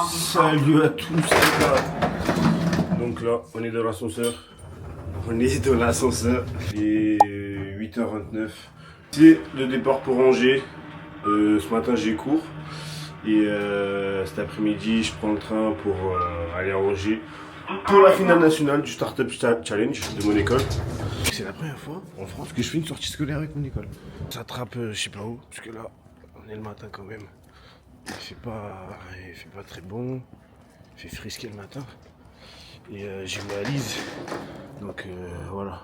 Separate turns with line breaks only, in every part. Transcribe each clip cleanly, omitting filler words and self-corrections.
Salut à tous les gars. Donc là, on est dans l'ascenseur. Il est 8h29. C'est le départ pour Angers. Ce matin j'ai cours. Et cet après-midi, je prends le train pour aller à Angers pour la finale nationale du Startup Challenge de mon école. C'est la première fois en France que je fais une sortie scolaire avec mon école. Ça attrape je sais pas où, parce que là, on est le matin quand même. Il fait pas très bon. Il fait frisquer le matin. Et j'ai ma Lise. Donc voilà.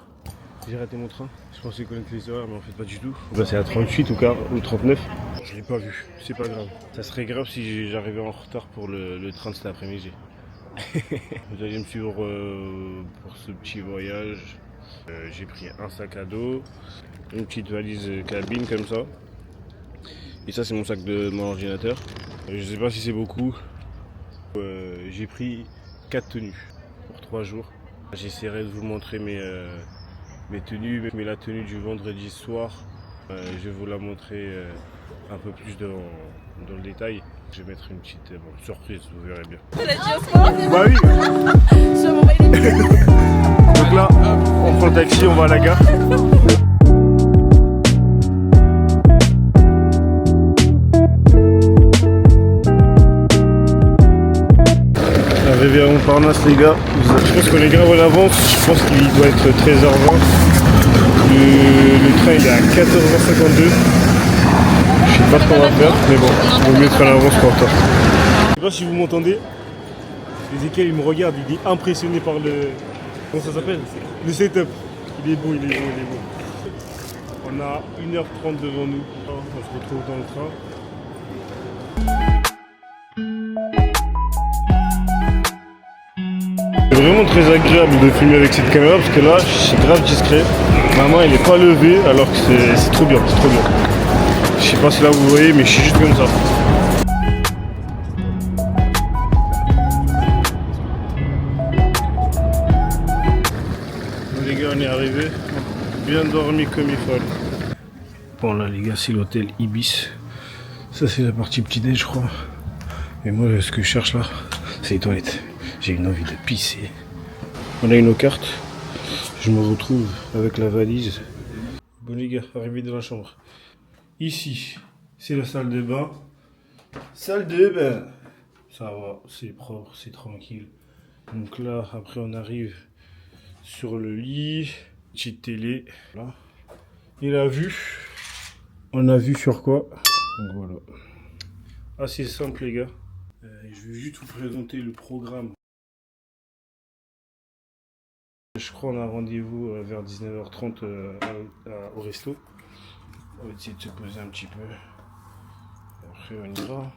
J'ai raté mon train. Je pensais connaître les horaires, mais en fait pas du tout. Bah, c'est à 38 ou 39. Je l'ai pas vu. C'est pas grave. Ça serait grave si j'arrivais en retard pour le train de cet après-midi. Vous allez me suivre pour ce petit voyage. J'ai pris un sac à dos, une petite valise cabine comme ça. Et ça c'est mon sac de mon ordinateur. Je sais pas si c'est beaucoup. J'ai pris 4 tenues pour 3 jours. J'essaierai de vous montrer mes tenues, mais la tenue du vendredi soir, je vais vous la montrer un peu plus dans le détail. Je vais mettre une petite surprise, vous verrez bien. Bah oui. Donc là, on prend le taxi, on va à la gare. Arrivé à Montparnasse les gars, je pense qu'on est grave en avance, je pense qu'il doit être 13h20. Le train il est à 14h52. Je sais pas ce qu'on va faire, mais bon, il vaut mieux être en avance qu'en retard. Je sais pas si vous m'entendez, Ezekiel il me regarde, il est impressionné par le... Comment ça s'appelle? Le setup. Il est beau, il est beau, il est beau. On a 1h30 devant nous, on se retrouve dans le train. C'est vraiment très agréable de filmer avec cette caméra parce que là, c'est grave discret. Ma main, elle n'est pas levée alors que c'est trop bien, c'est trop bien. Je sais pas si là vous voyez, mais je suis juste comme ça. Bon, les gars, on est arrivés. Bien dormi comme il faut. Bon là les gars, c'est l'hôtel Ibis. Ça c'est la partie petit-déj je crois. Et moi ce que je cherche là, c'est les toilettes. J'ai une envie de pisser. On a une carte. Je me retrouve avec la valise. Bon les gars, arrivé dans la chambre. Ici, c'est la salle de bain. Salle de bain. Ça va, c'est propre, c'est tranquille. Donc là, après on arrive sur le lit. Petite télé. Là. Et la vue. On a vu sur quoi? Donc voilà. Assez simple les gars. Je vais juste vous présenter le programme. Je crois qu'on a rendez-vous vers 19h30 au resto. On va essayer de se poser un petit peu. Après on ira.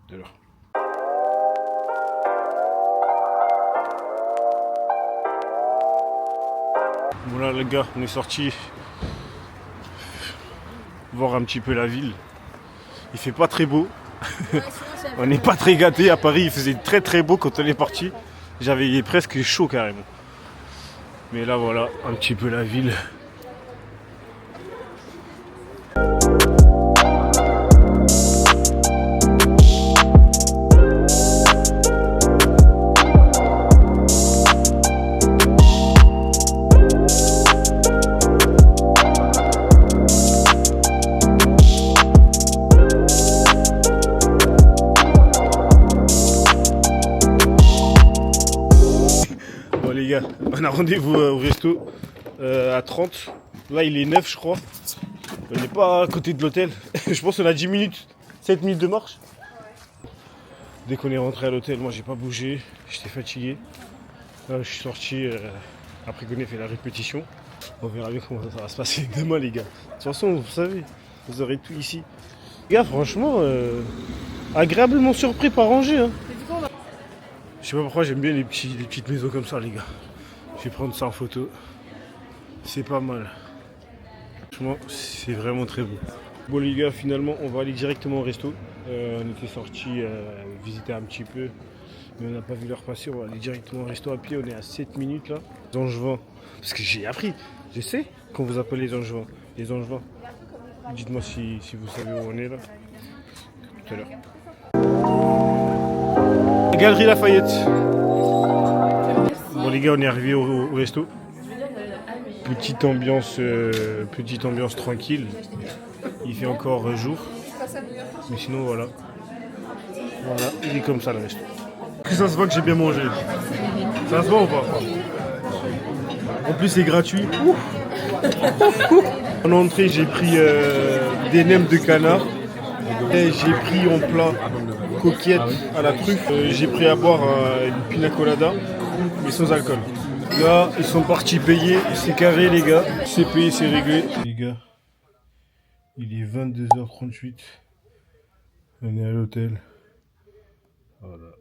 De là. Voilà les gars, on est sorti voir un petit peu la ville. Il fait pas très beau. On n'est pas très gâtés à Paris, il faisait très très beau quand on est parti. J'avais presque chaud carrément. Mais là voilà, un petit peu la ville. Les gars, on a rendez-vous au resto à 30. Là il est 9 je crois. On n'est pas à côté de l'hôtel. Je pense qu'on a 10 minutes, 7 minutes de marche. Dès qu'on est rentré à l'hôtel, moi j'ai pas bougé, j'étais fatigué. Là, je suis sorti après qu'on ait fait la répétition. On verra bien comment ça va se passer demain les gars. De toute façon vous savez, vous aurez tout ici. Les gars franchement, agréablement surpris par Angers. Hein. Je sais pas pourquoi j'aime bien les petites maisons comme ça les gars. Je vais prendre ça en photo. C'est pas mal. Franchement, c'est vraiment très beau. Bon les gars, finalement on va aller directement au resto. On était sortis visiter un petit peu. Mais on n'a pas vu l'heure passer. On va aller directement au resto à pied. On est à 7 minutes là. Les Angevins. Parce que j'ai appris. Je sais qu'on vous appelle les Angevins. Les Angevins. Dites-moi si vous savez où on est là. Tout à l'heure.
Galerie Lafayette. Bon les gars, on est arrivé au resto. Petite ambiance tranquille. Il fait encore jour. Mais sinon voilà. Voilà, il est comme ça le resto. Que ça se voit que j'ai bien mangé. Ça se voit ou pas? En plus c'est gratuit. En entrée j'ai pris des nems de canard. Et j'ai pris en plat coquillette à la truffe. J'ai pris à boire une pina colada, mais sans alcool. Là, ils sont partis payer. C'est carré, les gars. C'est payé, c'est réglé. Les gars, il est 22h38. On est à l'hôtel. Voilà,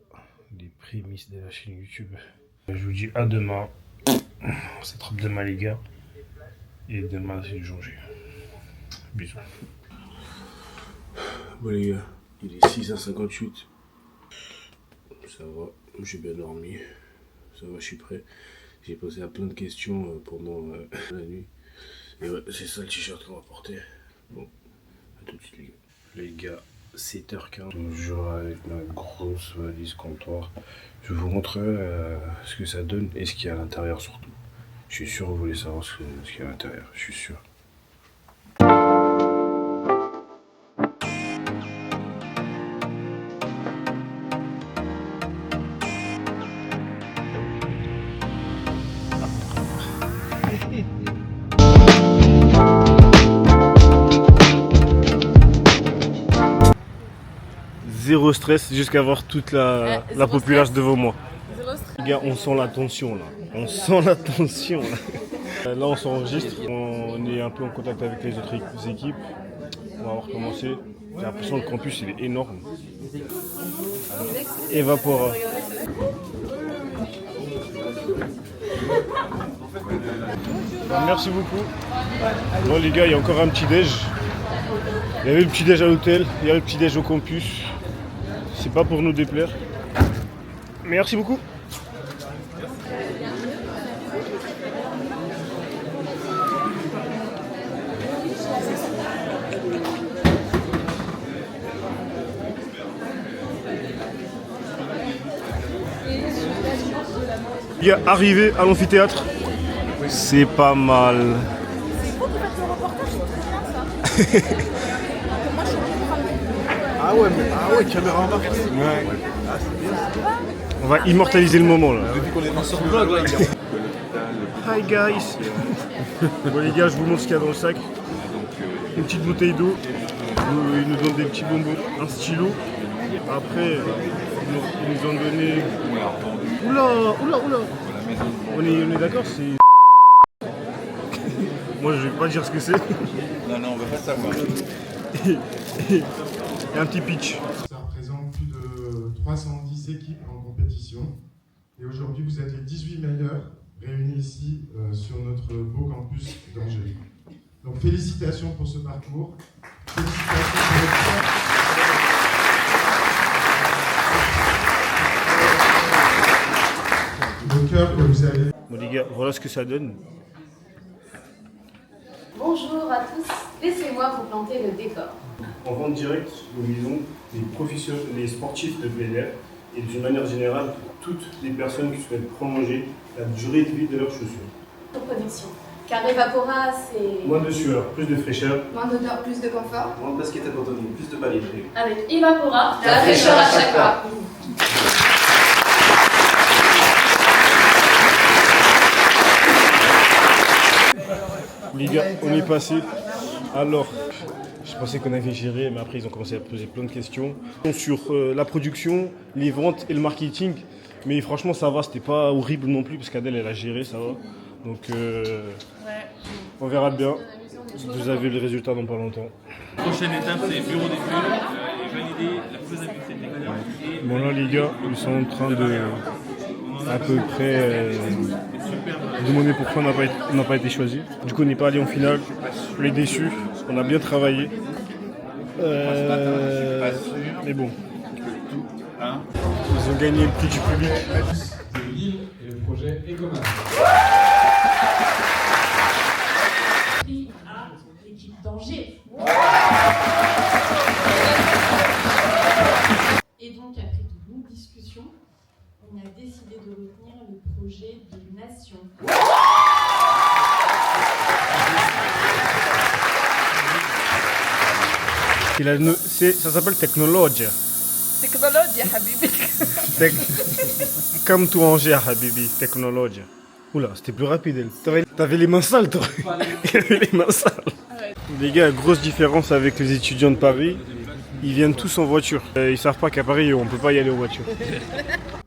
les prémices de la chaîne YouTube. Je vous dis à demain. On s'attrape demain, les gars. Et demain, c'est le jour J. Bisous. Bon les gars, il est 6h58. Ça va, j'ai bien dormi. Ça va, je suis prêt. J'ai posé à plein de questions pendant la nuit. Et ouais, c'est ça le t-shirt qu'on va porter. Bon, à tout de suite les gars. 7h15. Toujours avec ma grosse valise comptoir. Je vous montrerai ce que ça donne et ce qu'il y a à l'intérieur surtout. Je suis sûr que vous voulez savoir ce qu'il y a à l'intérieur. Je suis sûr. Zéro stress jusqu'à voir toute la population devant moi. Les gars, on sent la tension là. On sent la tension là. Là on s'enregistre, on est un peu en contact avec les autres équipes. On va recommencer. J'ai l'impression que le campus il est énorme. Evapora. Merci beaucoup. Bon les gars, il y a encore un petit déj. Il y avait le petit déj à l'hôtel, il y a le petit déj au campus. C'est pas pour nous déplaire. Merci beaucoup. Il est arrivé à l'amphithéâtre. C'est pas mal.
C'est beau de faire ton reportage, c'est très bien ça.
Ah ouais, caméra en marque. Ouais. Ah, c'est bien. On va immortaliser le moment là.
Depuis qu'on est dans son blog là.
Hi guys. Bon les gars, je vous montre ce qu'il y a dans le sac. Une petite bouteille d'eau. Ils nous donnent des petits bonbons, un stylo. Après, ils nous ont donné. Oula. On est d'accord, c'est. Moi je vais pas dire ce que c'est.
Non, on va pas savoir.
Et un petit pitch.
Ça représente plus de 310 équipes en compétition. Et aujourd'hui, vous êtes les 18 meilleurs réunis ici sur notre beau campus d'Angers. Donc félicitations pour ce parcours. Félicitations pour le cœur que vous avez.
Bon les gars, voilà ce que ça donne.
Bonjour à tous, laissez-moi vous planter le décor.
En vente directe, nous visons les sportifs de plein air et d'une manière générale toutes les personnes qui souhaitent prolonger la durée de vie de leurs chaussures.
Production. Car Evapora, c'est
Moins de sueur, plus de fraîcheur.
moins d'odeur, plus de confort.
Moins de basket abandonné, plus de balais.
Avec Evapora, la fraîcheur à chaque pas.
Les gars, on est passé. Alors, je pensais qu'on avait géré, mais après ils ont commencé à poser plein de questions sur la production, les ventes et le marketing. Mais franchement, ça va, c'était pas horrible non plus parce qu'Adèle elle a géré, ça va. Donc, on verra bien. Vous avez le résultat dans pas longtemps.
Prochaine étape, c'est bureau d'études et valider la faisabilité technique.
Bon, là, les gars, ils sont en train de à peu près demander pourquoi on n'a pas été choisi. Du coup, on n'est pas allé en finale. On est déçus. On a bien travaillé. Mais bon. Ils ont gagné le prix du public.
De Lille et le projet Ecomas.
À l'équipe d'Angers. Et donc, après de longues discussions,
on a décidé de retenir le projet de nation.
Ça s'appelle technologie.
Technologie, Habibi.
Comme tout Angers, Habibi, technologie. Oula, c'était plus rapide elle. T'avais les mains sales toi. T'avais les mains sales. Les gars, grosse différence avec les étudiants de Paris. Ils viennent tous en voiture. Ils savent pas qu'à Paris, on peut pas y aller en voiture.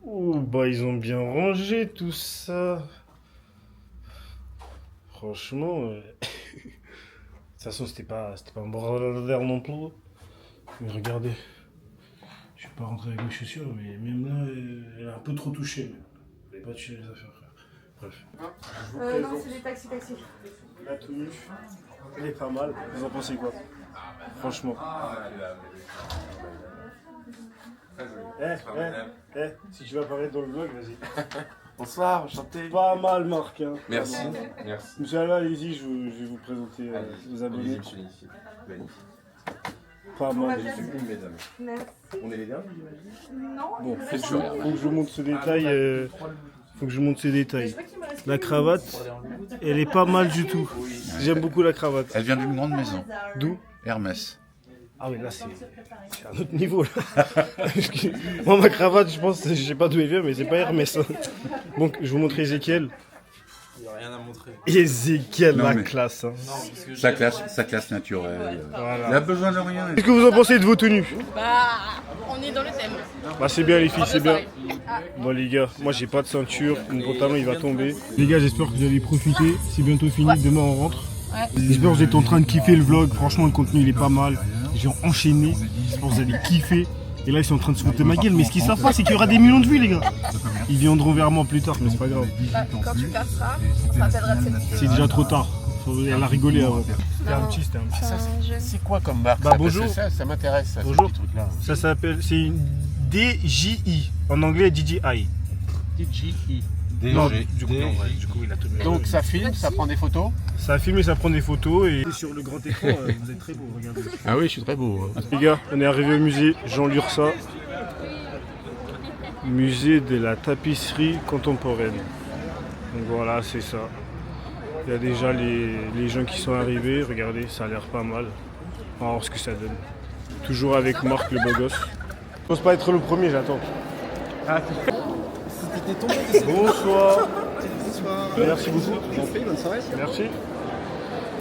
Oh, bah ils ont bien rangé tout ça. Franchement, de toute façon, c'était pas un bordel non plus. Mais regardez, je vais pas rentrer avec mes chaussures, mais même là, elle est un peu trop touchée. Mais elle pas touché les affaires, frère. Bref.
Non, c'est des taxis.
La tenue, elle est pas mal. Vous en pensez quoi? Franchement. Si tu veux apparaître dans le vlog, vas-y.
Bonsoir, enchanté.
Pas mal, Marc. Hein.
Merci, merci.
Monsieur Alva, allez-y, je vais vous présenter vos abonnés.
Monsieur ici. Magnifique.
Pas mal.
Mesdames.
Merci.
On est les derniers,
Non,
Bon, faut que je vous montre ce détail. Faut que je vous montre ces détails. La cravate, elle est pas mal du tout. J'aime beaucoup la cravate.
Elle vient d'une grande maison.
D'où?
Hermès.
Ah oui, là c'est un autre niveau là. Moi ma cravate, je pense, je sais pas d'où elle vient, mais c'est pas Hermès. Donc je vous montre Ezekiel.
Il n'y a rien à montrer.
Ezekiel,
Non,
la
mais-
classe. Hein.
Non, parce que
Sa classe naturelle.
Voilà.
Il a besoin de rien.
Qu'est-ce que vous en pensez de vos tenues?
on est dans le thème.
Bah c'est bien les filles, c'est bien. Bon les gars, moi j'ai pas de ceinture, mon pantalon il va tomber. Les gars, j'espère que vous allez profiter, c'est bientôt fini, demain on rentre. J'espère que vous êtes en train de kiffer le vlog, franchement le contenu il est pas mal. J'ai enchaîné, j'espère que vous allez kiffer. Et là ils sont en train de se foutre de ma gueule, mais ce qu'ils savent pas c'est qu'il y aura des millions de vues les gars. Ils viendront vers moi plus tard, mais c'est pas grave.
Quand tu casseras, on se rappellera de cette vidéo.
C'est déjà trop tard, elle a rigolé avant. C'était un petit.
C'est quoi comme marque
Bah,
ça?
bonjour.
Parce que ça m'intéresse, ça,
Bonjour.
ce petit truc-là.
Ça s'appelle, c'est une DJI, en anglais DJI.
DJI.
Non, du coup il a tout mis.
Donc ça filme, ça prend des photos.
Ça filme et ça prend des photos et sur le grand écran, vous êtes très beau, regardez.
Ah oui, je suis très beau.
Les gars, on est arrivé au musée Jean Lursa, musée de la tapisserie contemporaine. Donc voilà, c'est ça. Il y a déjà les gens qui sont arrivés, regardez, ça a l'air pas mal. On va voir ce que ça donne. Toujours avec Marc le beau gosse. Je pense pas être le premier, j'attends. Bonsoir. Merci beaucoup.
Bonne soirée.
Merci.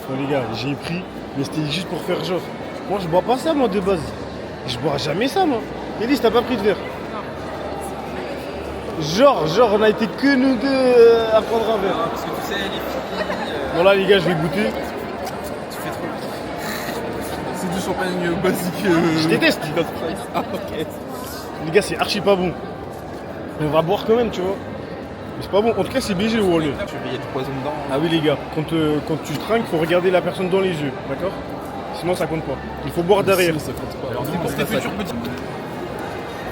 Bon les gars, j'ai pris, mais c'était juste pour faire genre. Moi je bois pas ça moi de base. Je bois jamais ça moi. Élise, t'as pas pris de verre? Genre, on a été que nous deux à prendre un verre.
parce que tu sais, les filles,
Bon là les gars, je vais goûter.
tu fais trop. C'est du champagne basique.
Je déteste.
Ah, ok.
Les gars, c'est archi pas bon. Mais on va boire quand même, tu vois. Mais c'est pas bon. En tout cas, c'est BG ou Wally.
Tu veux, il y a du poison dedans.
Ah oui les gars, quand tu trinques, faut regarder la personne dans les yeux, d'accord? Sinon ça compte pas. Il faut boire derrière.
Ça compte pas. Alors, pour tes futurs petits.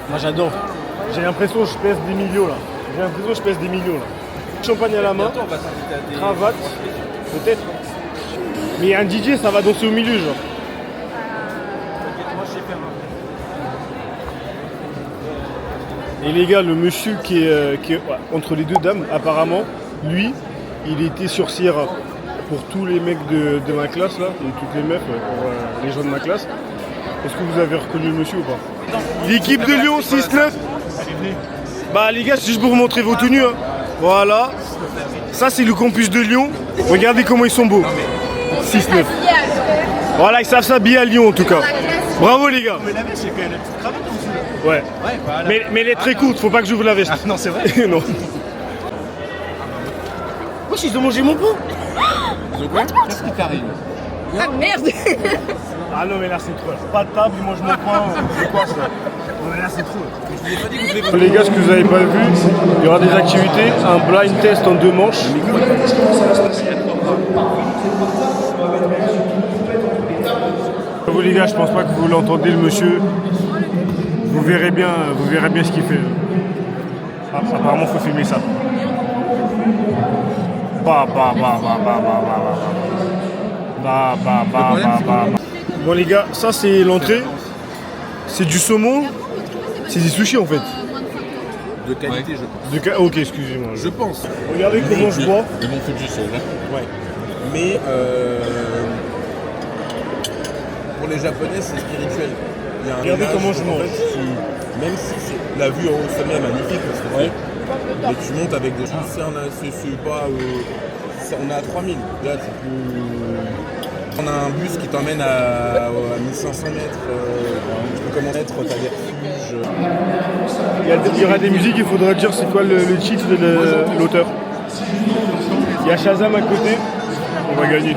Moi j'adore. J'ai l'impression que je pèse des millions là. J'ai l'impression que je pèse des millions là. Champagne à la main,
Bientôt, on va t'inviter à des.
cravate, peut-être. Mais un DJ ça va danser au milieu genre.
Moi, je sais faire un.
Et les gars, le monsieur qui est entre les deux dames, apparemment, lui, il était sur Sierra. Pour tous les mecs de ma classe là, et toutes les meufs, pour les gens de ma classe. Est-ce que vous avez reconnu le monsieur ou pas? L'équipe de Lyon 6-9. Bah les gars, c'est juste pour vous montrer vos tenues. Hein. Voilà. Ça c'est le campus de Lyon. Regardez comment ils sont beaux. 6-9. Voilà, ils savent s'habiller à Lyon en tout cas. Bravo les gars.
Mais la veste, j'ai quand même la petite cravate en dessous.
Ouais.
Ouais, voilà.
Mais elle est très courte, faut pas que j'ouvre la veste.
Ah, non, c'est vrai.
Non. Wesh, ils ont mangé mon pot.
Qu'est-ce qui t'arrive?
Ah merde.
Ah non mais là c'est trop. Pas de table, ils mangent mon pain. C'est quoi ça? Non mais là c'est trop. Les gars, ce que vous n'avez pas vu, il y aura des activités, un blind test en 2 manches. Vous les gars, je pense pas que vous l'entendez le monsieur. Vous verrez bien ce qu'il fait. Ah, apparemment faut filmer ça. Bon les gars, ça c'est l'entrée. C'est du saumon. C'est des sushis en fait.
de qualité, je pense.
Ok, excusez-moi.
Je pense.
Regardez comment je bois.
Le bon Fujisol, hein.
Ouais. Mais pour les Japonais, c'est spirituel. Il y a un
Regardez
mélange,
comment je
en
mange.
fait, même si la vue en haut au sommet est magnifique, parce que mais tu montes avec des gens, on est à 3000. Là, on a un bus qui t'emmène à 1500 mètres. Tu peux commencer à être, t'as des refuges.
Il y aura des musiques, il faudra dire c'est quoi le titre de l'auteur. Il y a Shazam à côté, on va gagner.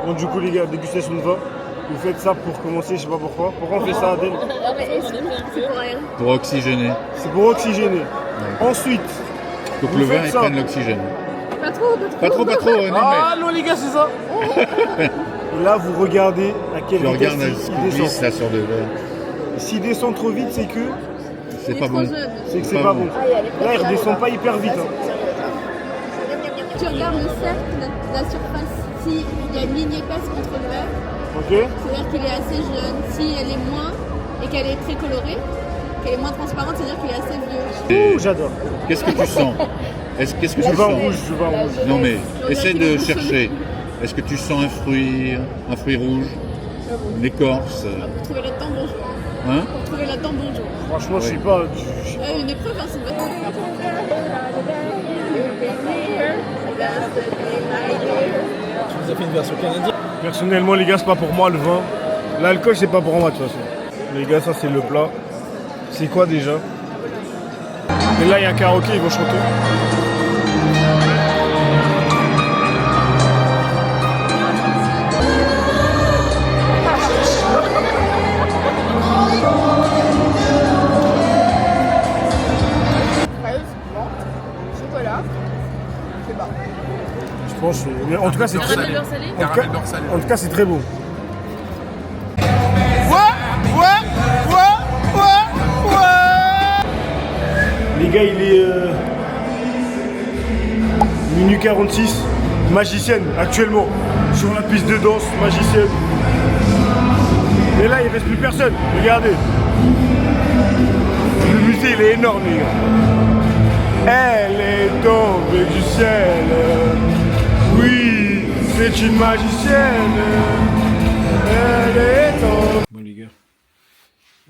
Bon, du coup les gars, dégustation de vin. Vous faites ça pour commencer, je sais pas pourquoi. Pourquoi on fait ça, Adèle?
C'est pour rien.
Pour oxygéner.
C'est pour oxygéner. Ensuite,
Pour que
vous
le vin
faites
il
ça.
prenne l'oxygène.
Pas trop,
Pas trop, non,
Ah non les gars, c'est ça. Et là, vous regardez à quelle
Je
vitesse
regarde ce
il
qui glisse
descend.
là sur le verre.
S'il descend trop vite, c'est que
C'est pas bon.
c'est que c'est pas bon. Là, il redescend pas hyper vite.
Tu regardes le cercle, la surface. S'il y a une ligne épaisse contre le verre,
Ok.
c'est-à-dire qu'il est assez jeune. Si elle est moins et qu'elle est très colorée, qu'elle est moins transparente, c'est-à-dire qu'il est assez vieux.
Ouh, j'adore.
Qu'est-ce que tu sens? Qu'est-ce que
Du
tu
vin
sens?
rouge, du vin rouge.
Non mais,
On
essaie
dirait qu'il
de
est
chercher. Est-ce que tu sens un fruit rouge? Une écorce?
Pour trouver là-dedans, bonjour.
Hein?
Pour trouver là-dedans, bonjour.
Franchement, je sais pas.
Une épreuve, hein, c'est
Tu nous as fait une version canadienne.
Personnellement, les gars, c'est pas pour moi le vin. L'alcool, c'est pas pour moi de toute façon. Les gars, ça c'est le plat. C'est quoi déjà? Et là, il y a un karaoké, ils vont chanter.
chocolat. Je sais pas.
Je pense. Mais en tout cas, c'est très.
Beurre salé.
Caramel beurre salé.
En tout cas, c'est très bon. Les gars, il est minuit 46. Magicienne, actuellement, sur la piste de danse, magicienne. Et là, il reste plus personne. Regardez. Le musée, il est énorme, les gars. Elle est tombée du ciel. Oui, c'est une magicienne. Elle est tombée. Bon, les gars,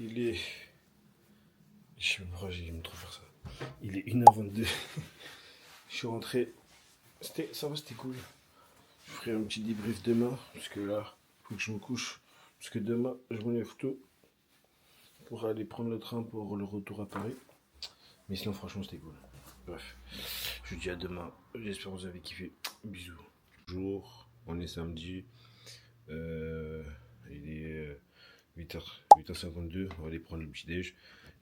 il est. Je sais pas pourquoi j'aime trop faire ça. Il est 1h22. Je suis rentré. Ça va, c'était cool. Je ferai un petit débrief demain. Parce que là, il faut que je me couche. Parce que demain, je me lève tôt. Pour aller prendre le train pour le retour à Paris. Mais sinon, franchement, c'était cool. Bref, je vous dis à demain. J'espère que vous avez kiffé. Bisous. Bonjour, on est samedi. Il est 8h52. On va aller prendre le petit déj.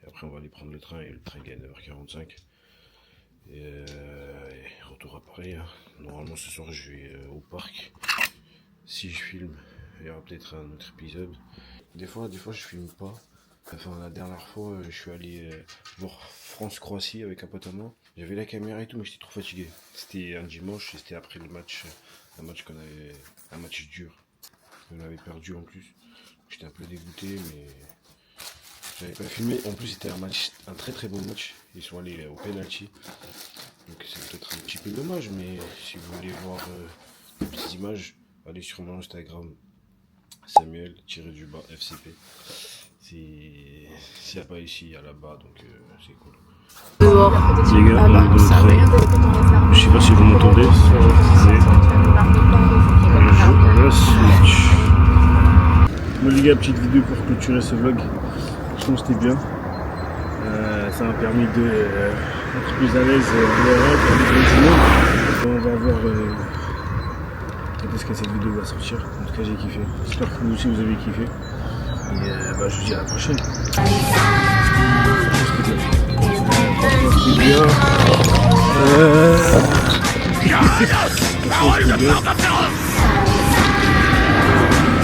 Et après, on va aller prendre le train. Et le train est à 9h45. Et retour à Paris. Hein. Normalement, ce soir, je vais au parc. Si je filme, il y aura peut-être un autre épisode. Des fois, je filme pas. Enfin, la dernière fois, je suis allé voir France-Croatie avec un pote à moi. J'avais la caméra et tout, mais j'étais trop fatigué. C'était un dimanche et c'était après le match. Un match dur. On avait perdu en plus. J'étais un peu dégoûté, mais j'avais pas filmé. En plus, c'était un très très bon match. Ils sont allés au penalty. Donc c'est peut-être un petit peu dommage, mais si vous voulez voir des petites images, allez sur mon Instagram, Samuel-FCP. S'il n'y a pas ici, il y a là-bas, donc c'est cool.
Dehors.
Les gars, on est dans le train. Je sais pas si vous m'entendez. On joue à la Switch. Bon les gars, petite vidéo pour clôturer ce vlog. Franchement, c'était bien. Ça m'a permis d'être plus à l'aise en Europe, avec le monde. On va voir quand est-ce que cette vidéo va sortir. En tout cas, j'ai kiffé. J'espère que vous aussi vous avez kiffé. Et je vous dis à la prochaine. C'était bien.